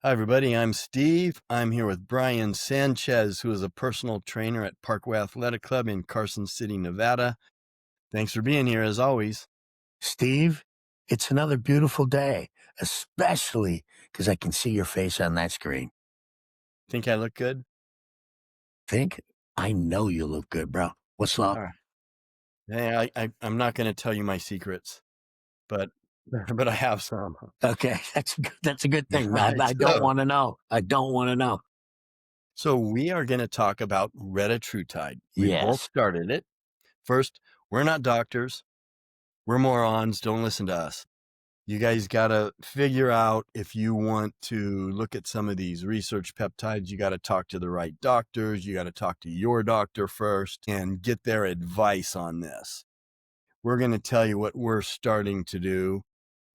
Hi, everybody. I'm Steve. I'm here with Brian Sanchez, who is a personal trainer at Parkway Athletic Club in Carson City, Nevada. Thanks for being here, as always. Steve, it's another beautiful day, especially because I can see your face on that screen. Think I look good? Think? I know you look good, bro. What's up? All right. Hey, I'm not going to tell you my secrets, but but I have some. Okay, that's a good thing. All right. I don't want to know. I don't want to know. So we are going to talk about Retatrutide. We both Yes. started it. First, we're not doctors. We're morons. Don't listen to us. You guys got to figure out if you want to look at some of these research peptides, you got to talk to the right doctors. You got to talk to your doctor first and get their advice on this. We're going to tell you what we're starting to do,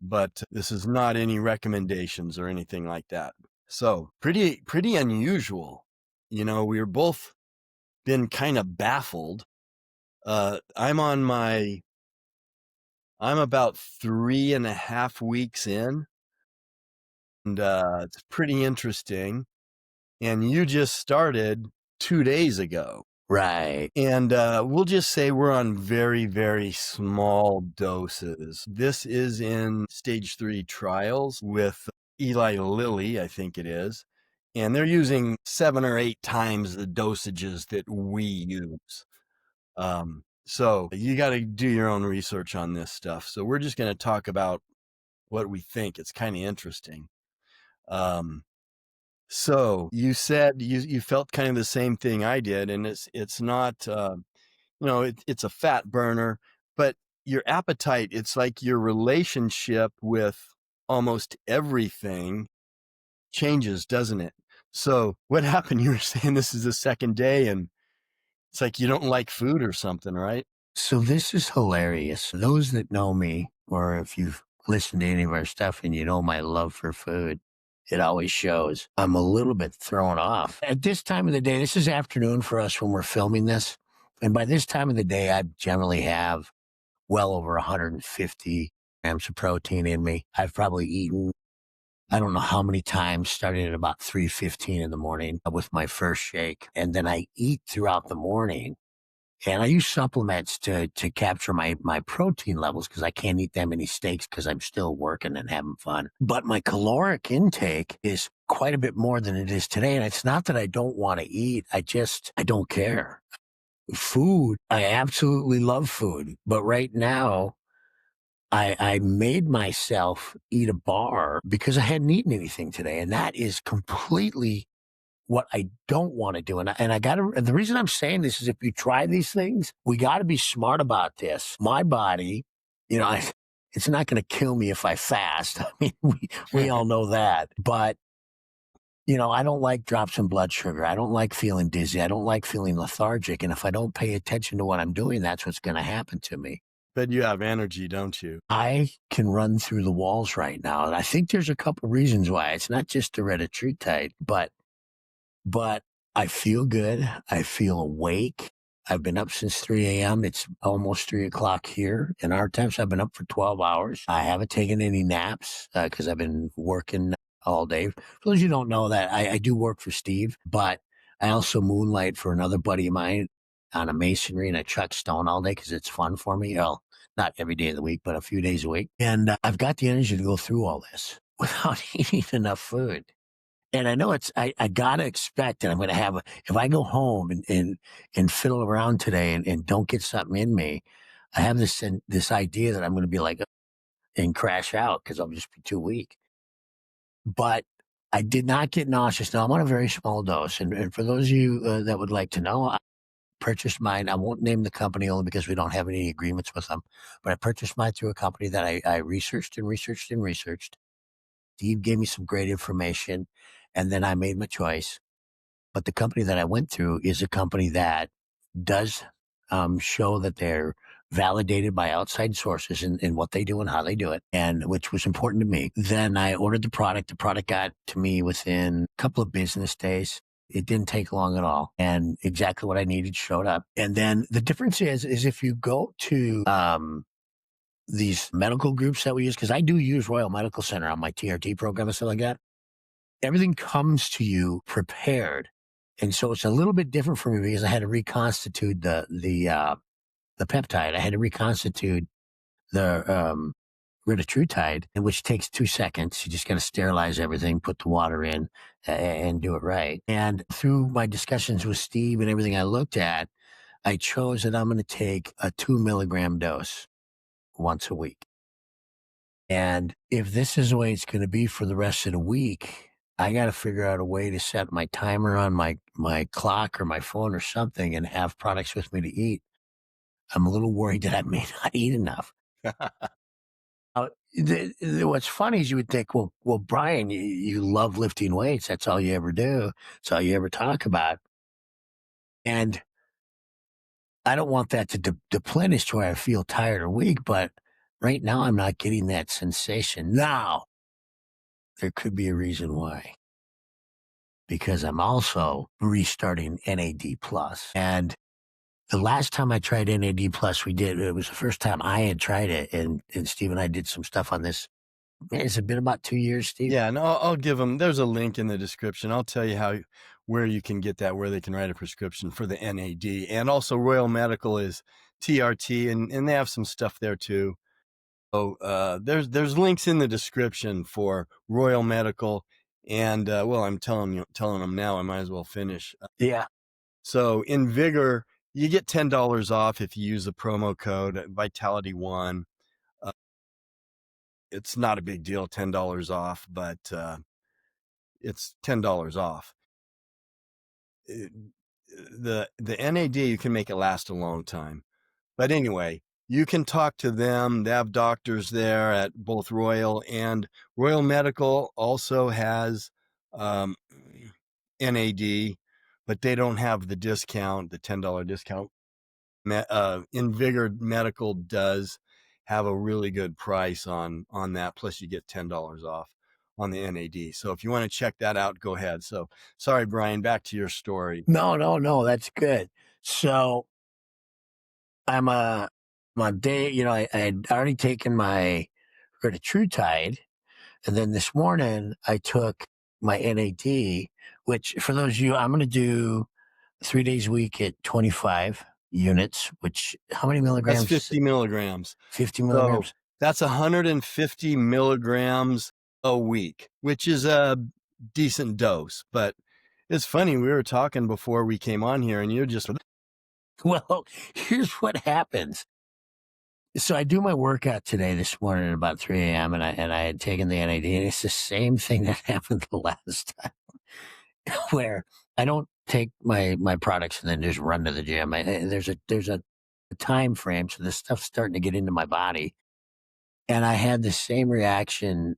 but this is not any recommendations or anything like that. So pretty unusual. You know, we're both been kind of baffled. I'm about 3.5 weeks in. And it's pretty interesting. And you just started 2 days ago. Right. And we'll just say we're on very, very small doses. This is in stage 3 trials with Eli Lilly, I think it is. And they're using 7 or 8 times the dosages that we use. So you got to do your own research on this stuff. So we're just going to talk about what we think. It's kind of interesting. So you said you felt kind of the same thing I did, and it's not, it's a fat burner, but your appetite, it's like your relationship with almost everything changes, doesn't it? So what happened? You were saying this is the second day and it's like you don't like food or something, right? So this is hilarious. Those that know me, or if you've listened to any of our stuff and you know my love for food, it always shows. I'm a little bit thrown off. At this time of the day, this is afternoon for us when we're filming this. And by this time of the day, I generally have well over 150 grams of protein in me. I've probably eaten, I don't know how many times, starting at about 3:15 in the morning with my first shake. And then I eat throughout the morning. And I use supplements to capture my protein levels because I can't eat that many steaks because I'm still working and having fun. But my caloric intake is quite a bit more than it is today. And it's not that I don't want to eat. I don't care. Food, I absolutely love food. But right now, I made myself eat a bar because I hadn't eaten anything today. And that is completely what I don't want to do. And the reason I'm saying this is if you try these things, we got to be smart about this. My body, it's not going to kill me if I fast. I mean, we all know that. But, I don't like drops in blood sugar. I don't like feeling dizzy. I don't like feeling lethargic. And if I don't pay attention to what I'm doing, that's what's going to happen to me. But you have energy, don't you? I can run through the walls right now. And I think there's a couple of reasons why. It's not just the Retatrutide, but I feel good. I feel awake. I've been up since 3 a.m. It's almost 3 o'clock here in our time. So I've been up for 12 hours. I haven't taken any naps because I've been working all day. For those of you who don't know that, I do work for Steve, but I also moonlight for another buddy of mine on a masonry and I chuck stone all day because it's fun for me. Well, not every day of the week, but a few days a week. And I've got the energy to go through all this without eating enough food. And I know I gotta expect that I'm going to have, if I go home and fiddle around today and don't get something in me, I have this idea that I'm going to be like, and crash out because I'll just be too weak. But I did not get nauseous. Now I'm on a very small dose. And for those of you that would like to know, I purchased mine. I won't name the company only because we don't have any agreements with them, but I purchased mine through a company that I researched and researched and researched. Steve gave me some great information. And then I made my choice. But the company that I went through is a company that does show that they're validated by outside sources in what they do and how they do it, and which was important to me. Then I ordered the product. The product got to me within a couple of business days. It didn't take long at all. And exactly what I needed showed up. And then the difference is if you go to these medical groups that we use, because I do use Royal Medical Center on my TRT program and stuff like that. everything comes to you prepared. And so it's a little bit different for me because I had to reconstitute the peptide. I had to reconstitute the Ritrutide, which takes 2 seconds. You just got to sterilize everything, put the water in, and do it right. And through my discussions with Steve and everything I looked at, I chose that I'm going to take a 2 milligram dose once a week. And if this is the way it's going to be for the rest of the week, I got to figure out a way to set my timer on my clock or my phone or something and have products with me to eat. I'm a little worried that I may not eat enough. What's funny is you would think, well, Brian, you love lifting weights. That's all you ever do. That's all you ever talk about. And I don't want that to deplenish to where I feel tired or weak, but right now I'm not getting that sensation. Now, there could be a reason why. Because I'm also restarting NAD+. And the last time I tried NAD+, it was the first time I had tried it, and Steve and I did some stuff on this. Man, it's been about 2 years, Steve. Yeah, and I'll give them. There's a link in the description. I'll tell you where you can get that, where they can write a prescription for the NAD, and also Royal Medical is TRT, and they have some stuff there too. So there's links in the description for Royal Medical, and well, I'm telling them now. I might as well finish. Yeah. So in Vigor, you get $10 off if you use the promo code Vitality1. It's not a big deal, $10 off, but it's $10 off. The NAD, you can make it last a long time. But anyway, you can talk to them. They have doctors there at both Royal and Royal Medical also has NAD, but they don't have the discount, the $10 discount. Invigor Medical does have a really good price on that. Plus you get $10 off on the NAD. So if you want to check that out, go ahead. So sorry, Brian, back to your story. No, that's good. So I'm my day, I had already taken my Retatrutide, and then this morning I took my NAD, which for those of you, I'm going to do 3 days a week at 25 units, which how many milligrams? That's 50 milligrams. 50 milligrams. So that's 150 milligrams a week, which is a decent dose. But it's funny, we were talking before we came on here, and you're just... Well, here's what happens. So I do my workout today, this morning at about 3 a.m., and I had taken the NAD, and it's the same thing that happened the last time, where I don't take my products and then just run to the gym. There's a time frame, so this stuff's starting to get into my body. And I had the same reaction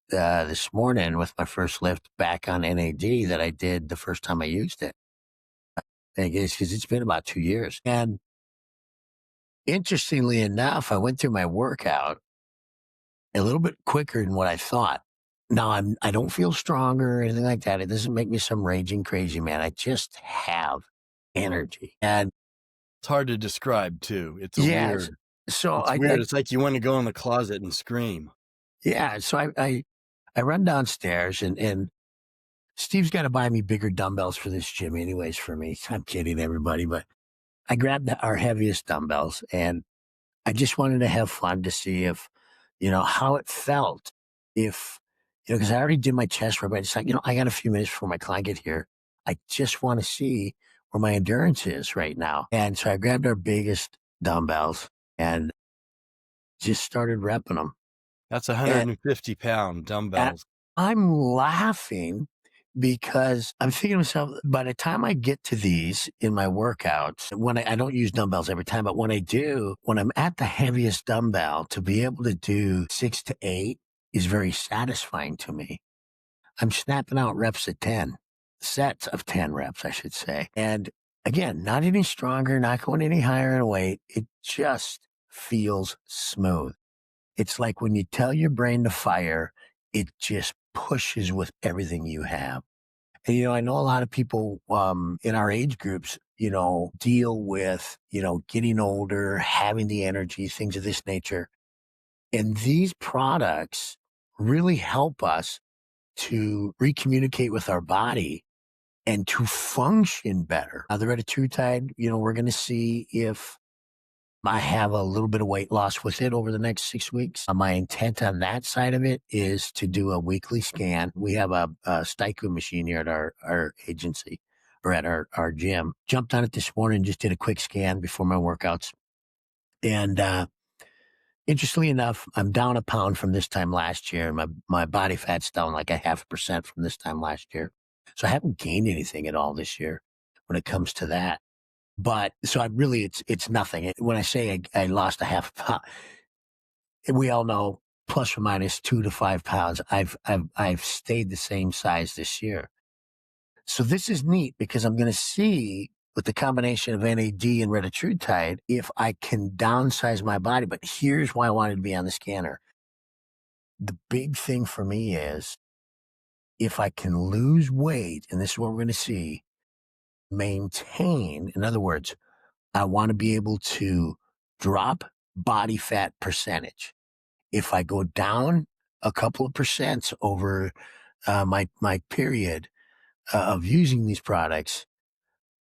this morning with my first lift back on NAD that I did the first time I used it. I guess because it's been about 2 years. And interestingly enough, I went through my workout a little bit quicker than what I thought. Now I don't feel stronger or anything like that. It doesn't make me some raging crazy man. I just have energy, and it's hard to describe too. It's weird. So it's weird. It's like you want to go in the closet and scream. Yeah. So I run downstairs, and Steve's got to buy me bigger dumbbells for this gym, anyways. For me, I'm kidding everybody, but I grabbed our heaviest dumbbells, and I just wanted to have fun to see if, how it felt. If, because I already did my chest rub. I just like, I got a few minutes before my client get here. I just want to see where my endurance is right now. And so I grabbed our biggest dumbbells and just started repping them. That's 150-pound dumbbells. I'm laughing because I'm thinking to myself, by the time I get to these in my workouts, when I don't use dumbbells every time, but when I do, when I'm at the heaviest dumbbell, to be able to do 6 to 8 is very satisfying to me. I'm snapping out reps at 10, sets of 10 reps, I should say. And again, not any stronger, not going any higher in weight. It just feels smooth. It's like when you tell your brain to fire, it just pushes with everything you have. And, I know a lot of people in our age groups, deal with, getting older, having the energy, things of this nature. And these products really help us to recommunicate with our body and to function better. Now, the Ritrutide, we're going to see if I have a little bit of weight loss with it over the next 6 weeks. My intent on that side of it is to do a weekly scan. We have a Staiku machine here at our agency or at our gym. Jumped on it this morning, just did a quick scan before my workouts. And interestingly enough, I'm down a pound from this time last year. And my body fat's down like 0.5% from this time last year. So I haven't gained anything at all this year when it comes to that. But so it's nothing. When I say I lost 0.5 pound, we all know plus or minus 2 to 5 pounds. I've stayed the same size this year. So this is neat because I'm going to see with the combination of NAD and Retatrutide if I can downsize my body. But here's why I wanted to be on the scanner. The big thing for me is if I can lose weight, and this is what we're going to see, maintain, in other words, I want to be able to drop body fat percentage. If I go down a couple of percents over my muscularity of using these products,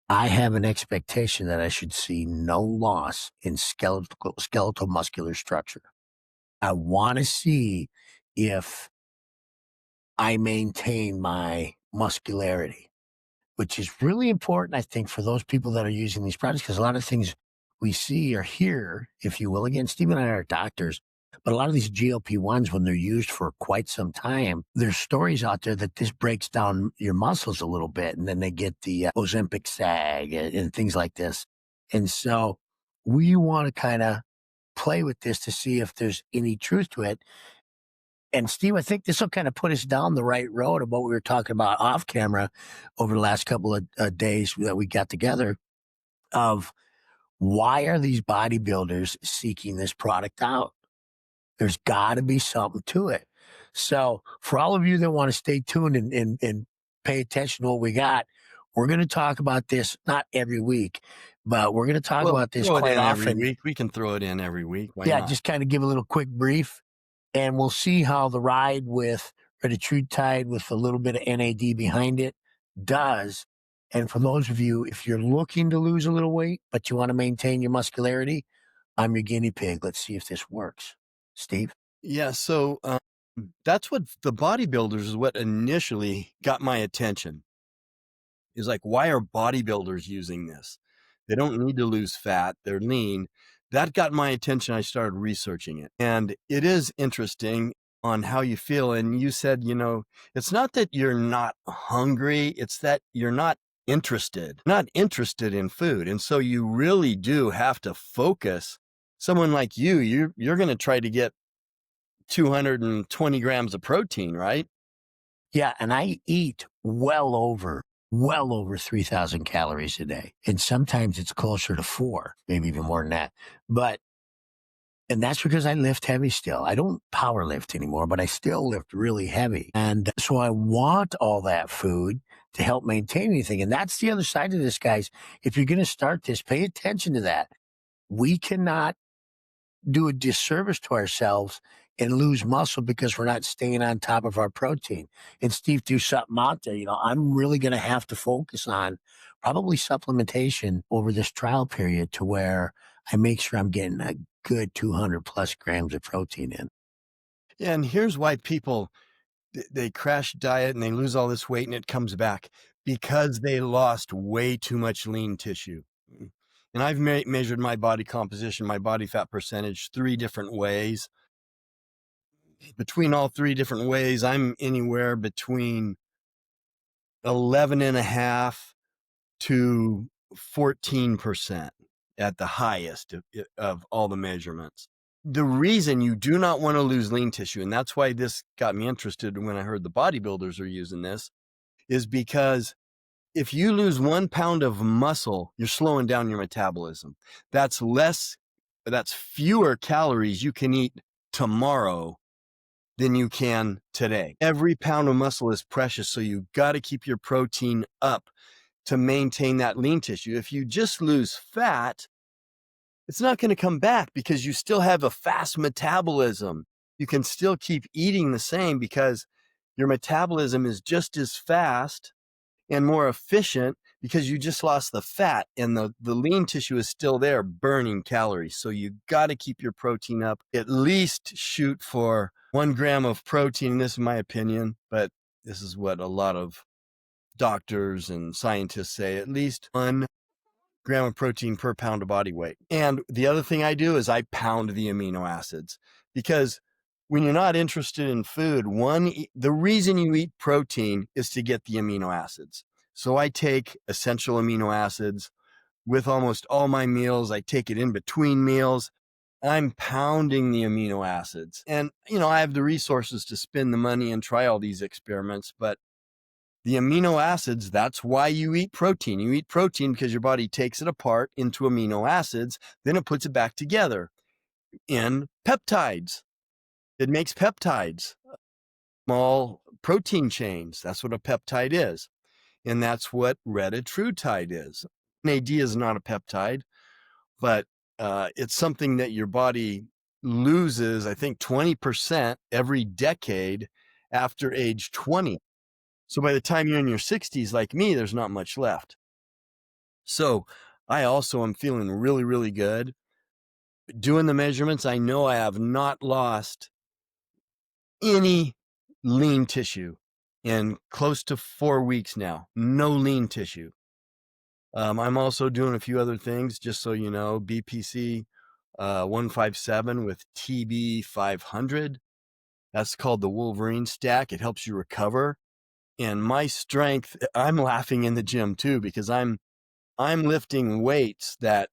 I have an expectation that I should see no loss in skeletal muscular structure. I want to see if I maintain my muscularity, which is really important, I think, for those people that are using these products, because a lot of things we see or hear, if you will, again, Steve and I are doctors, but a lot of these GLP-1s, when they're used for quite some time, there's stories out there that this breaks down your muscles a little bit, and then they get the Ozempic sag and things like this. And so we want to kind of play with this to see if there's any truth to it. And Steve, I think this will kind of put us down the right road of what we were talking about off camera over the last couple of days that we got together of why are these bodybuilders seeking this product out? There's got to be something to it. So for all of you that want to stay tuned and pay attention to what we got, we're going to talk about this, not every week, but we're going to talk about this throw it quite in every often. week. We can throw it in every week. Why Yeah, not? just kind of give a little quick brief. And we'll see how the ride with Ritrutide with a little bit of NAD behind it does. And for those of you, if you're looking to lose a little weight, but you want to maintain your muscularity, I'm your guinea pig. Let's see if this works. Steve? Yeah, so that's what the bodybuilders is what initially got my attention. Is like, why are bodybuilders using this? They don't need to lose fat. They're lean. That got my attention. I started researching it. And it is interesting on how you feel. And you said, it's not that you're not hungry. It's that you're not interested in food. And so you really do have to focus. Someone like you're going to try to get 220 grams of protein, right? Yeah, and I eat well over 3,000 calories a day. And sometimes it's closer to 4, maybe even more than that. And that's because I lift heavy still. I don't power lift anymore, but I still lift really heavy. And so I want all that food to help maintain anything. And that's the other side of this, guys. If you're going to start this, pay attention to that. We cannot do a disservice to ourselves and lose muscle because we're not staying on top of our protein. And Steve, do something out there. I'm really going to have to focus on probably supplementation over this trial period to where I make sure I'm getting a good 200 plus grams of protein in. Yeah, and here's why people, they crash diet and they lose all this weight and it comes back because they lost way too much lean tissue. And I've measured my body composition, my body fat percentage 3 different ways. Between all 3 different ways, I'm anywhere between 11.5 to 14% at the highest of all the measurements. The reason you do not want to lose lean tissue, and that's why this got me interested when I heard the bodybuilders are using this, is because if you lose 1 pound of muscle, you're slowing down your metabolism. That's fewer calories you can eat tomorrow than you can today. Every pound of muscle is precious, so you got to keep your protein up to maintain that lean tissue. If you just lose fat, it's not going to come back because you still have a fast metabolism. You can still keep eating the same because your metabolism is just as fast and more efficient because you just lost the fat, and the lean tissue is still there burning calories. So you got to keep your protein up. At least shoot for 1 gram of protein. This is my opinion, but this is what a lot of doctors and scientists say. At least 1 gram of protein per pound of body weight. And the other thing I do is I pound the amino acids, because when you're not interested in food, the reason you eat protein is to get the amino acids. So I take essential amino acids with almost all my meals. I take it in between meals. I'm pounding the amino acids. And, I have the resources to spend the money and try all these experiments, but the amino acids, that's why you eat protein. You eat protein because your body takes it apart into amino acids, then it puts it back together in peptides. It makes peptides, small protein chains. That's what a peptide is. And that's what Retatrutide is. NAD is not a peptide, but it's something that your body loses, I think, 20% every decade after age 20. So by the time you're in your 60s, like me, there's not much left. So I also am feeling really, really good. Doing the measurements, I know I have not lost any lean tissue in close to 4 weeks now. No lean tissue. I'm also doing a few other things, just so you know. BPC 157 with TB 500. That's called the Wolverine stack. It helps you recover. And my strength, I'm laughing in the gym too, because I'm lifting weights that,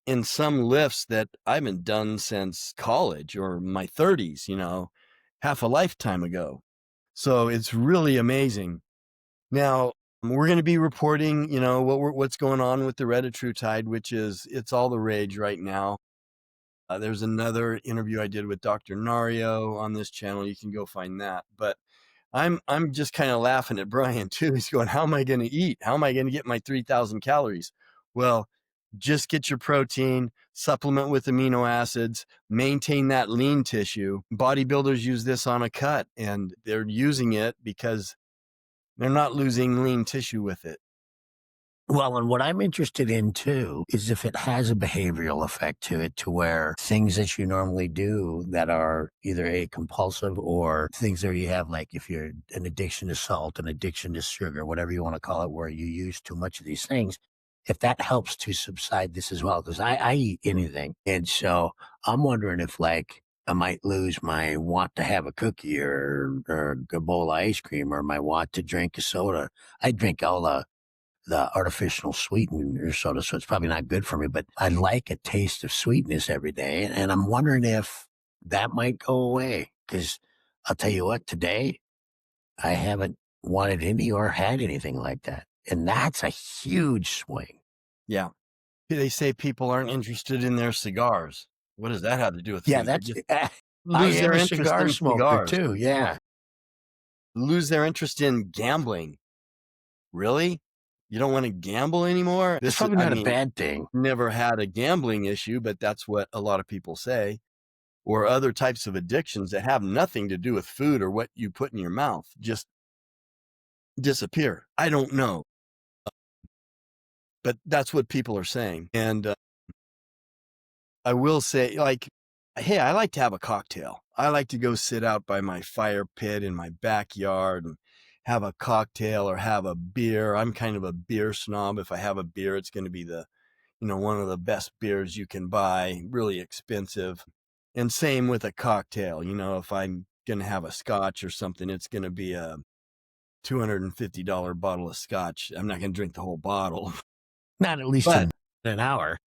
in some lifts that I haven't done since college or my 30s, half a lifetime ago. So it's really amazing. Now, we're going to be reporting, what's going on with the Ritrutide, which it's all the rage right now. There's another interview I did with Dr. Nario on this channel. You can go find that. But I'm just kind of laughing at Brian too. He's going, how am I going to eat? How am I going to get my 3,000 calories? Well, just get your protein, supplement with amino acids, maintain that lean tissue. Bodybuilders use this on a cut, and they're using it because they're not losing lean tissue with it. Well, and what I'm interested in too is if it has a behavioral effect to it, to where things that you normally do that are either a compulsive or things that you have, like if you're an addiction to salt, an addiction to sugar, whatever you want to call it, where you use too much of these things, if that helps to subside this as well, because I eat anything. And so I'm wondering if I might lose my want to have a cookie or a bowl of ice cream, or my want to drink a soda. I drink all the artificial sweetener soda, so it's probably not good for me, but I like a taste of sweetness every day. And I'm wondering if that might go away, because I'll tell you what, today I haven't wanted any or had anything like that. And that's a huge swing. Yeah. They say people aren't interested in their cigars. What does that have to do with Yeah, food? They that's, just I lose am their a interest cigar in smoker cigars. too. Yeah. Lose their interest in gambling. Really? You don't want to gamble anymore? It's probably not a bad thing. Never had a gambling issue, but that's what a lot of people say. Or other types of addictions that have nothing to do with food or what you put in your mouth just disappear. I don't know. But that's what people are saying. And I will say, hey, I like to have a cocktail. I like to go sit out by my fire pit in my backyard and have a cocktail or have a beer. I'm kind of a beer snob. If I have a beer, it's going to be one of the best beers you can buy, really expensive. And same with a cocktail. If I'm going to have a scotch or something, it's going to be a $250 bottle of scotch. I'm not going to drink the whole bottle. Not at least But an hour.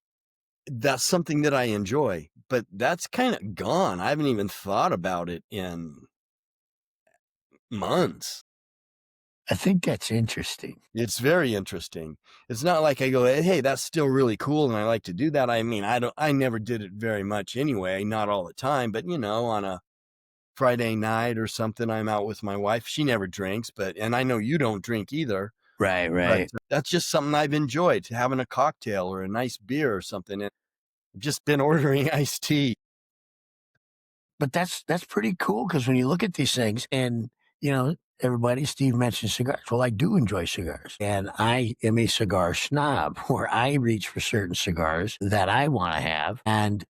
that's something that I enjoy, but that's kind of gone. I haven't even thought about it in months. I think that's interesting. It's very interesting. It's not like I go, hey, that's still really cool and I like to do that. I mean, I never did it very much anyway, not all the time, but on a Friday night or something, I'm out with my wife. She never drinks, and I know you don't drink either. Right. But that's just something I've enjoyed, having a cocktail or a nice beer or something. And I've just been ordering iced tea. but that's pretty cool because when you look at these things and, everybody, Steve mentioned cigars. Well, I do enjoy cigars, and I am a cigar snob where I reach for certain cigars that I want to have. And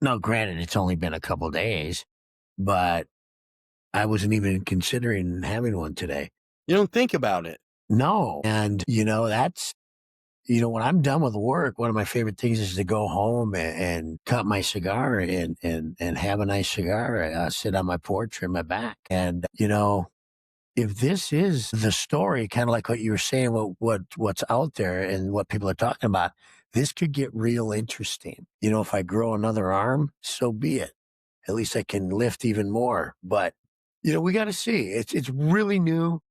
now, granted, it's only been a couple days, but I wasn't even considering having one today. You don't think about it. No. And, when I'm done with work, one of my favorite things is to go home and cut my cigar and have a nice cigar, sit on my porch or in my back. And, if this is the story, kind of like what you were saying, what's out there and what people are talking about, this could get real interesting. If I grow another arm, so be it. At least I can lift even more. But, we got to see. It's really new.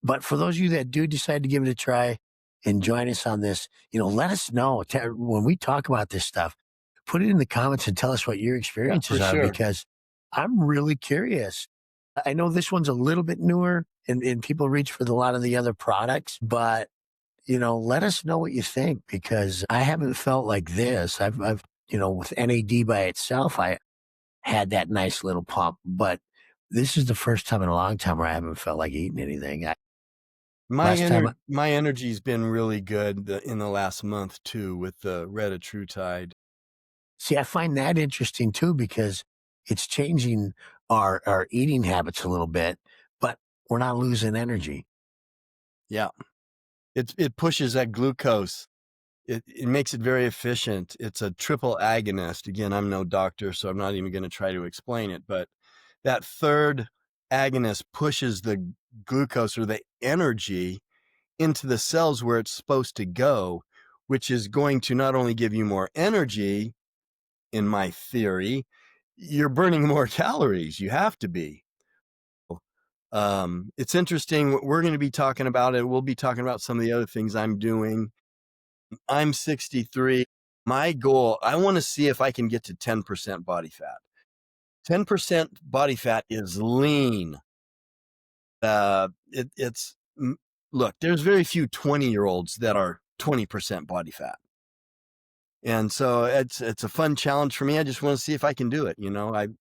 But for those of you that do decide to give it a try and join us on this, let us know. When we talk about this stuff, put it in the comments and tell us what your Yeah, experiences for are, sure. because I'm really curious. I know this one's a little bit newer and people reach for a lot of the other products, but let us know what you think, because I haven't felt like this. I've with NAD by itself, I had that nice little pump, but this is the first time in a long time where I haven't felt like eating anything. Last time, My energy's been really good in the last month too with the Retatrutide. see, I find that interesting too, because it's changing our eating habits a little bit, but we're not losing energy. Yeah. It pushes that glucose. It makes it very efficient. It's a triple agonist. Again, I'm no doctor, so I'm not even going to try to explain it, but that third agonist pushes the glucose or the energy into the cells where it's supposed to go, which is going to not only give you more energy, in my theory, you're burning more calories. You have to be. It's interesting. We're going to be talking about it. We'll be talking about some of the other things I'm doing. I'm 63. My goal, I want to see if I can get to 10% body fat. 10% body fat is lean. It's look, there's very few 20-year-olds that are 20% body fat. And so it's a fun challenge for me. I just want to see if I can do it.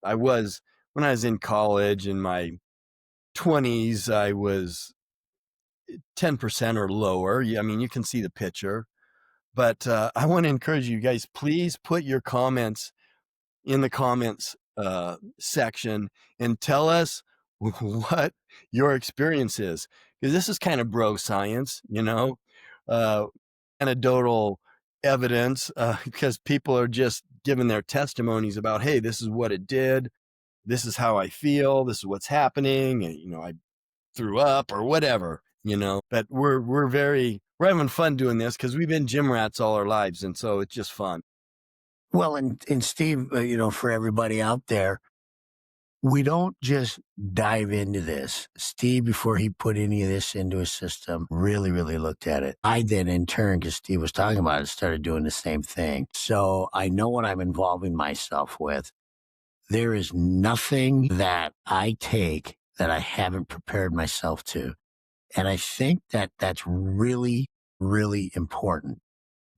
I was, when I was in college in my 20s, I was 10% or lower. I mean, you can see the picture. But I want to encourage you guys, please put your comments in the comments section and tell us what your experience is. Because this is kind of bro science, uh, anecdotal evidence, because people are just giving their testimonies about, hey, this is what it did. This is how I feel. This is what's happening. And, I threw up or whatever, but we're having fun doing this because we've been gym rats all our lives. And so it's just fun. Well, and Steve, for everybody out there, we don't just dive into this. Steve, before he put any of this into his system, really, really looked at it. I then, in turn, because Steve was talking about it, started doing the same thing. So I know what I'm involving myself with. There is nothing that I take that I haven't prepared myself to. And I think that that's really, really important.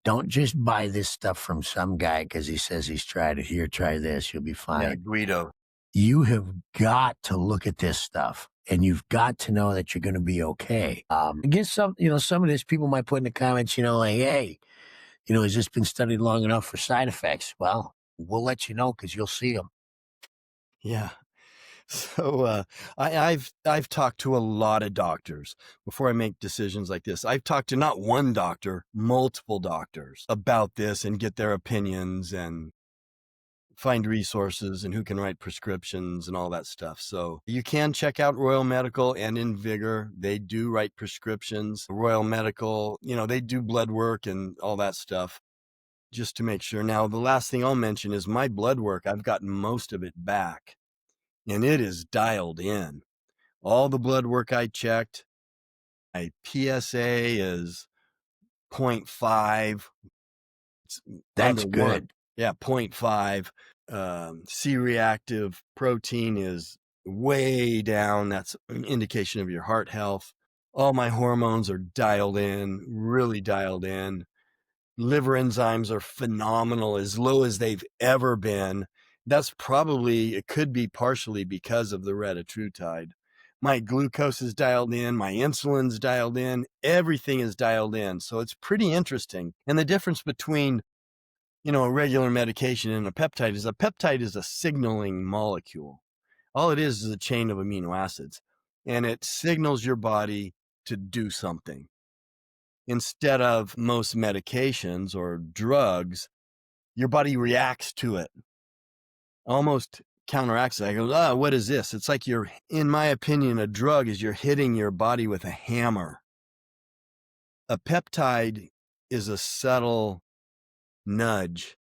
Don't just buy this stuff from some guy because he says he's tried it. Here, try this. You'll be fine. Yeah, Guido. You have got to look at this stuff, and you've got to know that you're going to be okay. Again, some of this people might put in the comments, like, hey, has this been studied long enough for side effects? Well, we'll let you know because you'll see them. Yeah. So I've talked to a lot of doctors before I make decisions like this. I've talked to not one doctor, multiple doctors about this and get their opinions and find resources and who can write prescriptions and all that stuff. So you can check out Royal Medical and InVigor. They do write prescriptions. Royal Medical, they do blood work and all that stuff just to make sure. Now, the last thing I'll mention is my blood work. I've gotten most of it back and it is dialed in. All the blood work I checked, my PSA is 0.5. It's That's under one. good. Yeah, 0.5. C-reactive protein is way down. That's an indication of your heart health. All my hormones are dialed in, really dialed in. Liver enzymes are phenomenal, as low as they've ever been. That's probably, it could be partially because of the Retatrutide. My glucose is dialed in, my insulin's dialed in, everything is dialed in. So it's pretty interesting. And the difference between, a regular medication and a peptide is a signaling molecule. All it is a chain of amino acids, and it signals your body to do something. Instead of most medications or drugs, your body reacts to it, almost counteracts it. I go, what is this? It's like in my opinion, a drug is you're hitting your body with a hammer. A peptide is a subtle nudge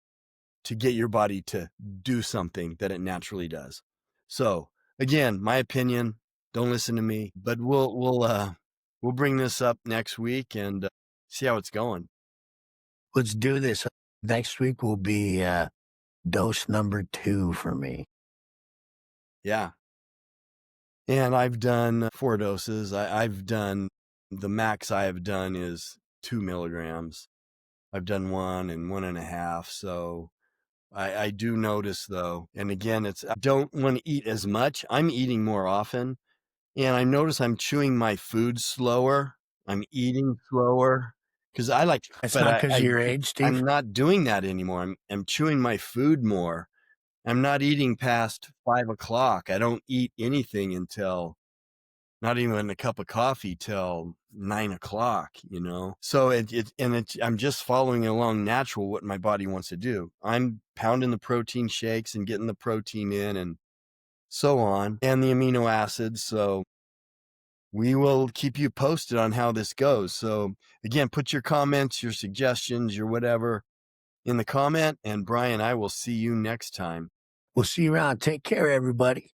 to get your body to do something that it naturally does. So again, my opinion, don't listen to me, but we'll bring this up next week and see how it's going. Let's do this. Next week will be dose number 2 for me. Yeah. And I've done 4 doses. I've done, the max I have done is 2 milligrams. I've done 1 and 1.5. So I do notice though, and again, I don't want to eat as much. I'm eating more often, and I notice I'm chewing my food slower. I'm eating slower because I like, It's but not because of your age, Steve. I'm not doing that anymore. I'm chewing my food more. I'm not eating past 5 o'clock. I don't eat anything until, not even a cup of coffee till 9 o'clock, So I'm just following along natural what my body wants to do. I'm pounding the protein shakes and getting the protein in and so on, and the amino acids. So we will keep you posted on how this goes. So again, put your comments, your suggestions, your whatever in the comment, and Brian, I will see you next time. We'll see you around. Take care, everybody.